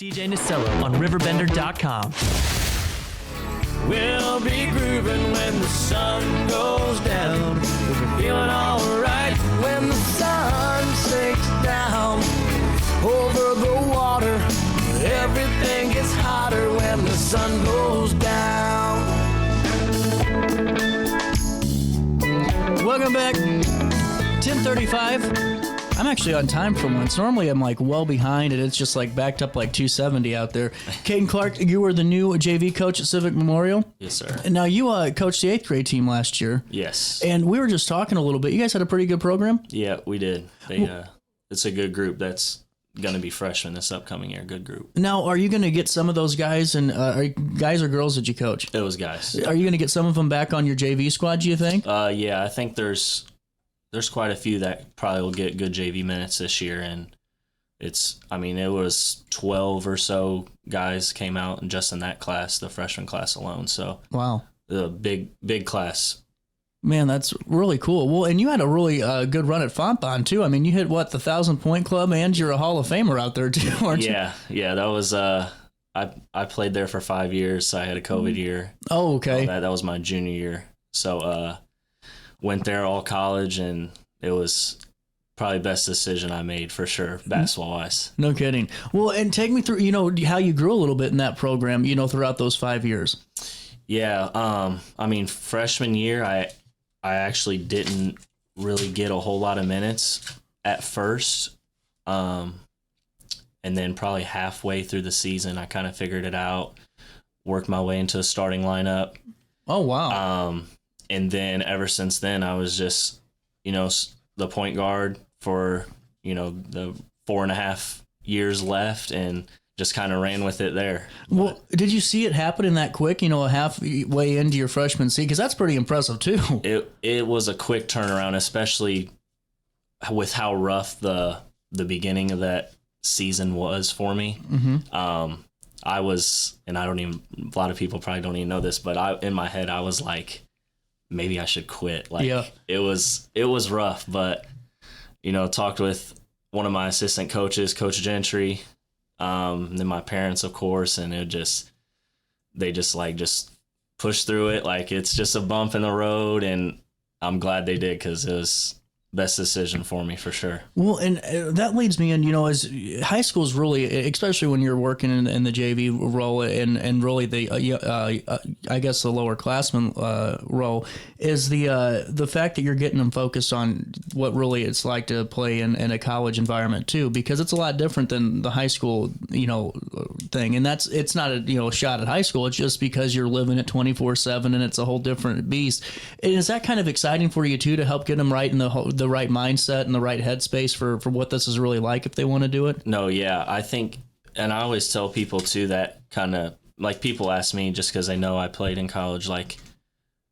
CJ Nacello on RiverBender.com. We'll be grooving when the sun goes down. We'll be feeling alright when the sun sinks down. Over the water, everything gets hotter when the sun goes down. Welcome back. 10:35. I'm actually on time for once. Normally I'm like well behind and it's just like backed up like 270 out there. Caden Clark, you were the new JV coach at Civic Memorial. Yes, sir. And now you coached the 8th grade team last year. Yes. And we were just talking a little bit. You guys had a pretty good program? Yeah, we did. It's a good group that's going to be freshmen this upcoming year. Good group. Now, are you going to get some of those guys, and guys or girls did you coach? It was guys. Are you going to get some of them back on your JV squad, do you think? Yeah, I think there's quite a few that probably will get good JV minutes this year, and it was 12 or so guys came out and just in that class, the freshman class alone. So wow, the big class. Man, that's really cool. Well, and you had a really good run at Fontbonne too. I mean, you hit the 1,000-point club, and you're a Hall of Famer out there too, aren't you? Yeah. That was I played there for 5 years. So I had a COVID year. Oh, okay. That was my junior year. So went there all college, and it was probably the best decision I made for sure, basketball-wise. No kidding. Well, and take me through, how you grew a little bit in that program, throughout those 5 years. Yeah, freshman year, I actually didn't really get a whole lot of minutes at first. And then probably halfway through the season, I kind of figured it out, worked my way into the starting lineup. Oh, wow. And then ever since then, I was just, the point guard for, the 4.5 years left, and just kind of ran with it there. Well, did you see it happening that quick, halfway into your freshman season? Because that's pretty impressive, too. It was a quick turnaround, especially with how rough the beginning of that season was for me. Mm-hmm. I was, and a lot of people probably don't even know this, but in my head, I was like, maybe I should quit. It was rough, but, talked with one of my assistant coaches, Coach Gentry, and then my parents, of course, and they just push through it. Like, it's just a bump in the road, and I'm glad they did, because it was best decision for me for sure. Well, and that leads me in, as high school is really, especially when you're working in the JV role and really the, I guess the lower classman role, is the fact that you're getting them focused on what really it's like to play in a college environment too, because it's a lot different than the high school, thing. And it's not a, shot at high school. It's just because you're living it 24/7 and it's a whole different beast. And is that kind of exciting for you too, to help get them right in the right mindset and the right headspace for what this is really like if they want to do it? No, yeah, I think, and I always tell people too that kind of, like, people ask me just because they know I played in college, like,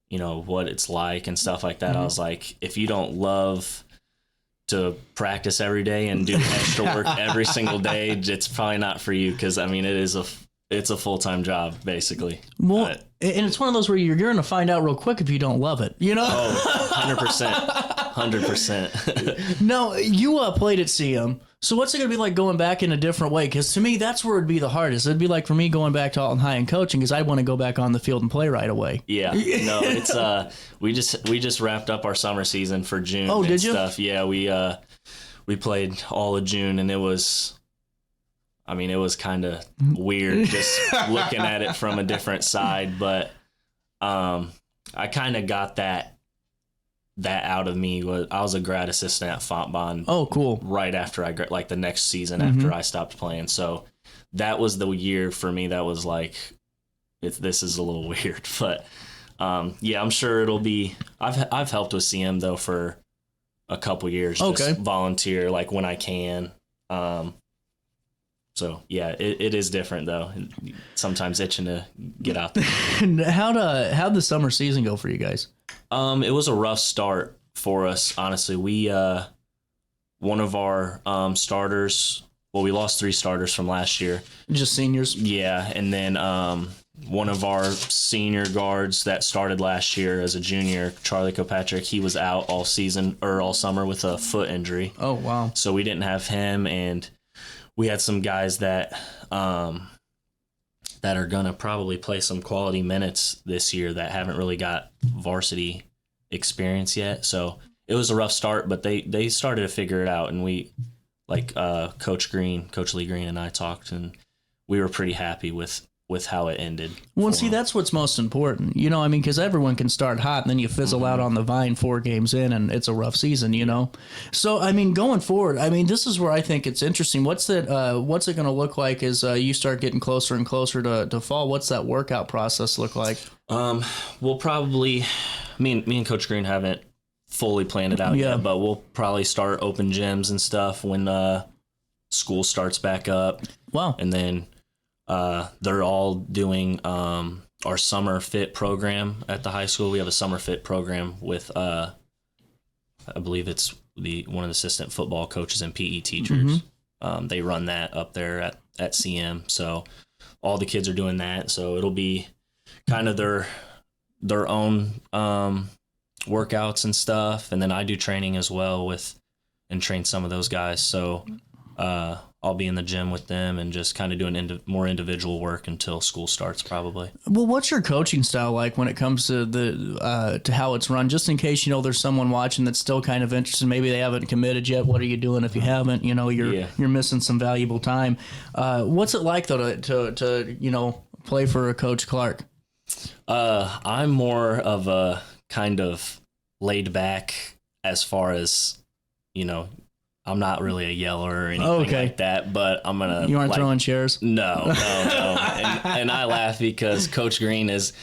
what it's like and stuff like that. Mm-hmm. I was like, if you don't love to practice every day and do extra work every single day, it's probably not for you, because it's a full-time job, basically. Well, and it's one of those where you're going to find out real quick if you don't love it, Oh, 100%. 100%. No, you played at CM. So what's it going to be like going back in a different way? Because to me, that's where it'd be the hardest. It'd be like for me going back to Alton High and coaching, because I want to go back on the field and play right away. Yeah. No, it's we just wrapped up our summer season for June. Oh, did you? Stuff. Yeah, we played all of June, and it was kind of weird just looking at it from a different side, but I kind of got that out of me. I was a grad assistant at Fontbonne. Oh, cool. Right after the next season after I stopped playing. So that was the year for me that was like, this is a little weird, but yeah, I'm sure it'll be. I've helped with CM though for a couple years. Okay. Just volunteer like when I can. So yeah, it is different though. Sometimes itching to get out there. How'd the summer season go for you guys? It was a rough start for us, honestly. We one of our starters. Well, we lost 3 starters from last year. Just seniors. Yeah, and then one of our senior guards that started last year as a junior, Charlie Kilpatrick, he was out all season or all summer with a foot injury. Oh wow! So we didn't have him, and we had some guys that that are gonna probably play some quality minutes this year that haven't really got varsity experience yet. So it was a rough start, but they started to figure it out, and we, like Coach Lee Green and I talked, and we were pretty happy with how it ended. Well, see, that's what's most important, you know. I mean, because everyone can start hot and then you fizzle out on the vine 4 games in, and it's a rough season, you know. So, I mean, going forward, I mean, this is where I think it's interesting. What's it going to look like as you start getting closer and closer to fall? What's that workout process look like? We'll probably, me and Coach Green haven't fully planned it out yet, but we'll probably start open gyms and stuff when school starts back up. Wow. And then they're all doing our summer fit program at the high school. We have a summer fit program with I believe it's one of the assistant football coaches and PE teachers. They run that up there at CM. So all the kids are doing that. So it'll be kind of their own workouts and stuff. And then I do training as well and train some of those guys. So I'll be in the gym with them and just kind of doing more individual work until school starts, probably. Well, what's your coaching style like when it comes to to how it's run? Just in case, you know, there's someone watching that's still kind of interested. Maybe they haven't committed yet. What are you doing if you haven't? You know, you're missing some valuable time. What's it like though to you know, play for Coach Clark? I'm more of a kind of laid back as far as, you know, I'm not really a yeller or anything like that, but I'm going to... You aren't throwing chairs? No. And I laugh because Coach Green is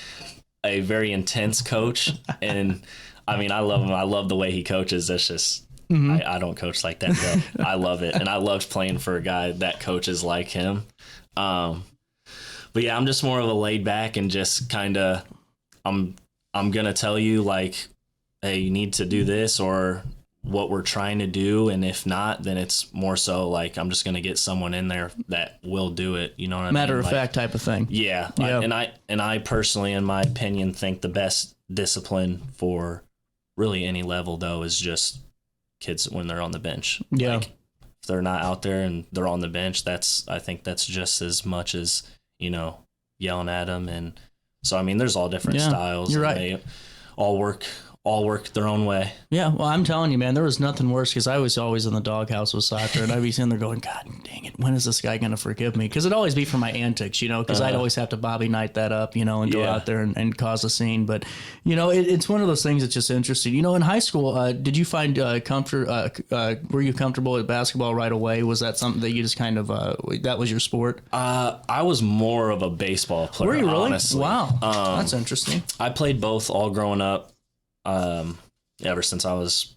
a very intense coach, and I mean, I love him. I love the way he coaches. That's just... I don't coach like that, but I love it, and I loved playing for a guy that coaches like him. But yeah, I'm just more of a laid back and just kind of... I'm going to tell you, like, hey, you need to do this, or what we're trying to do, and if not, then it's more so like I'm just going to get someone in there that will do it, you know what I mean? Matter of fact type of thing. Yeah. And I personally, in my opinion, think the best discipline for really any level, though, is just kids when they're on the bench. Yeah. Like, if they're not out there and they're on the bench, I think that's just as much as, you know, yelling at them. And so, I mean, there's all different styles. You're right. They all work their own way. Yeah, well, I'm telling you, man, there was nothing worse because I was always in the doghouse with soccer, and I'd be sitting there going, God dang it, when is this guy going to forgive me? Because it'd always be for my antics, you know, because I'd always have to Bobby Knight that up, you know, and go out there and cause a scene. But, you know, it's one of those things that's just interesting. You know, in high school, did you find were you comfortable with basketball right away? Was that something that you just kind of, that was your sport? I was more of a baseball player. Were you really? Honestly. Wow, that's interesting. I played both all growing up. Ever since I was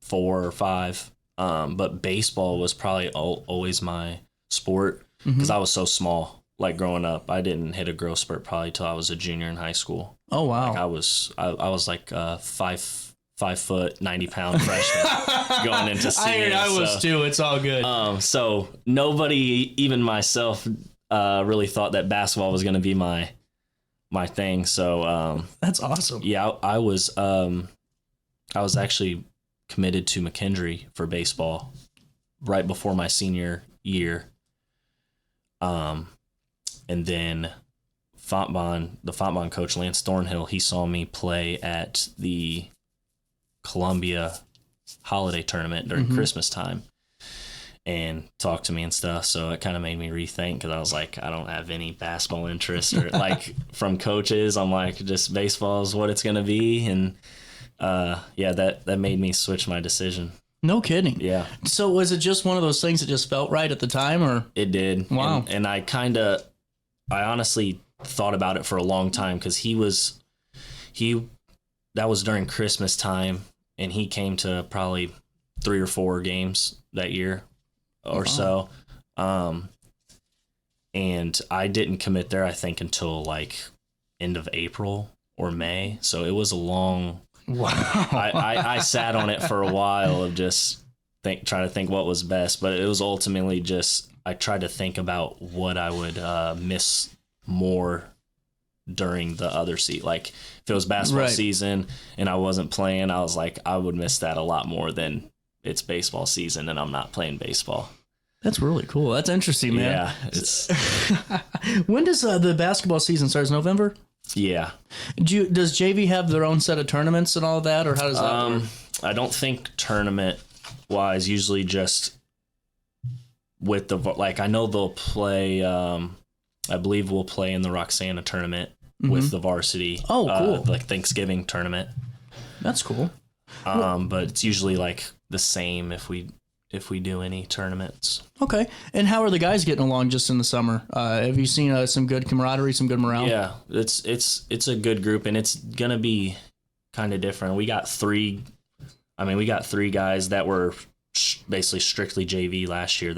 4 or 5. But baseball was probably always my sport because I was so small. Like growing up, I didn't hit a growth spurt probably till I was a junior in high school. Oh wow! Like I was like 5 foot 90 pound freshman going into senior. I was too. It's all good. So nobody, even myself, really thought that basketball was going to be my thing. So that's awesome. Yeah, I was actually committed to McKendree for baseball right before my senior year. And then the Fontbonne coach, Lance Thornhill, he saw me play at the Columbia holiday tournament during Christmas time and talked to me and stuff. So it kind of made me rethink because I was like, I don't have any basketball interest or like from coaches. I'm like, just baseball is what it's going to be. And that made me switch my decision. No kidding. Yeah. So was it just one of those things that just felt right at the time, or? It did. Wow. And I honestly thought about it for a long time because that was during Christmas time, and he came to probably 3 or 4 games that year or so. And I didn't commit there, I think, until like end of April or May. So it was a long... Wow. I sat on it for a while of just trying to think what was best, but it was ultimately just I tried to think about what I would miss more during the other season. Like if it was basketball season and I wasn't playing, I was like I would miss that a lot more than it's baseball season and I'm not playing baseball. That's really cool. That's interesting, man. Yeah, it's When does the basketball season start? November? yeah. Does JV have their own set of tournaments and all that, or how does that work? I don't think tournament wise. Usually just with the I know they'll play. I believe we'll play in the Roxana tournament with the varsity. Oh, cool. Like Thanksgiving tournament. That's cool. But it's usually like the same if we do any tournaments. Okay. And how are the guys getting along just in the summer? Have you seen some good camaraderie, some good morale? Yeah, it's a good group, and it's gonna be kind of different. We got three guys that were basically strictly JV last year.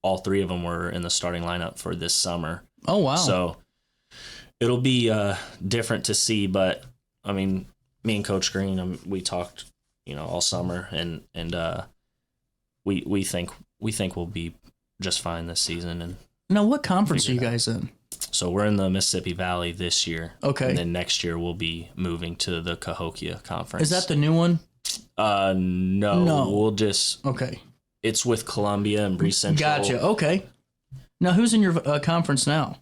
All three of them were in the starting lineup for this summer. Oh, wow. So it'll be different to see, but I mean, me and Coach Green, we talked, all summer, and we think we'll be just fine this season. And now, what conference are you guys in? so we're in the Mississippi Valley this year. Okay. And then next year we'll be moving to the Cahokia Conference. Is that the new one? No. We'll just Okay. It's with Columbia and Bree Central. Gotcha. Okay. Now, who's in your conference now?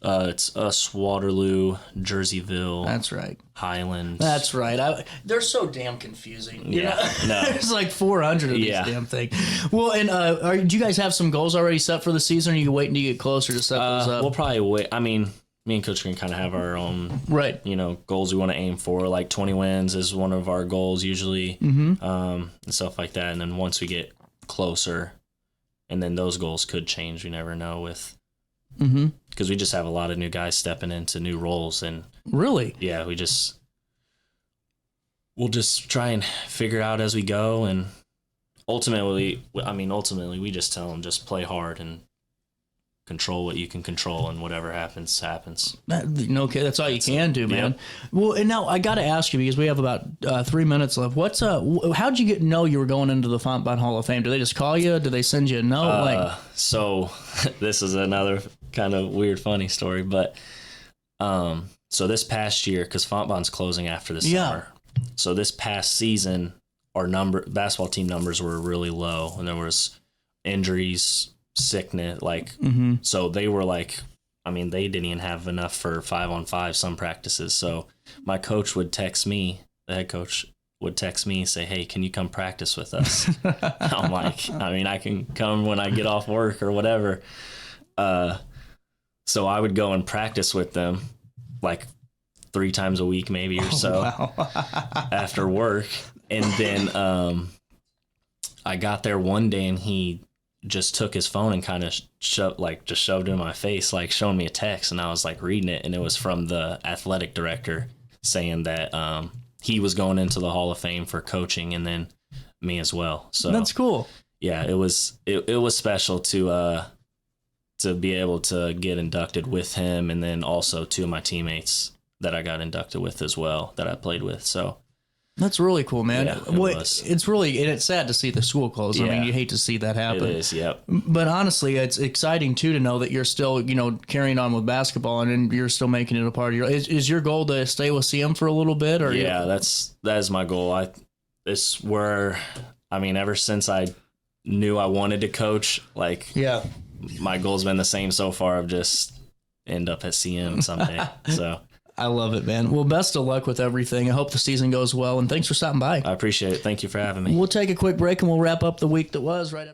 It's us, Waterloo, Jerseyville. That's right. Highlands. That's right. They're so damn confusing. You know? No. There's like 400 of these damn things. Well, and do you guys have some goals already set for the season, or are you waiting to get closer to set those up? We'll probably wait. I mean, me and Coach Green kind of have our own, right? Goals we want to aim for. Like 20 wins is one of our goals usually, and stuff like that. And then once we get closer, and then those goals could change. We never know with. Because we just have a lot of new guys stepping into new roles, and really, yeah, we'll just try and figure out as we go, and ultimately, we just tell them just play hard and control what you can control, and whatever happens. Okay, that's all you can do, man. Yep. Well, and now I got to ask you, because we have about 3 minutes left. How'd you know you were going into the Fontbonne Hall of Fame? Did they just call you? Did they send you a note? So this is another kind of weird, funny story, but so this past year, because Fontbonne's closing after the summer, so this past season, our basketball team numbers were really low, and there was injuries, sickness, so they were they didn't even have enough for 5-on-5 some practices. So my coach would text me, the head coach would text me and say, "Hey, can you come practice with us?" I'm like, I can come when I get off work or whatever. So I would go and practice with them 3 times a week maybe or so after work. And then I got there one day, and he just took his phone and kind of shoved it in my face, showing me a text, and I was reading it, and it was from the athletic director saying that he was going into the Hall of Fame for coaching, and then me as well. So that's cool. Yeah, it was special to be able to get inducted with him, and then also 2 of my teammates that I got inducted with as well that I played with. So that's really cool, man. Yeah, it's really, and it's sad to see the school close. Yeah. I mean, you hate to see that happen. It is, yep. But honestly, it's exciting too to know that you're still, carrying on with basketball, and you're still making it a part of your. Is your goal to stay with CM for a little bit, or? Yeah, that is my goal. It's where, ever since I knew I wanted to coach, my goal's been the same so far of just end up at CM someday. So. I love it, man. Well, best of luck with everything. I hope the season goes well, and thanks for stopping by. I appreciate it. Thank you for having me. We'll take a quick break, and we'll wrap up the week that was right after.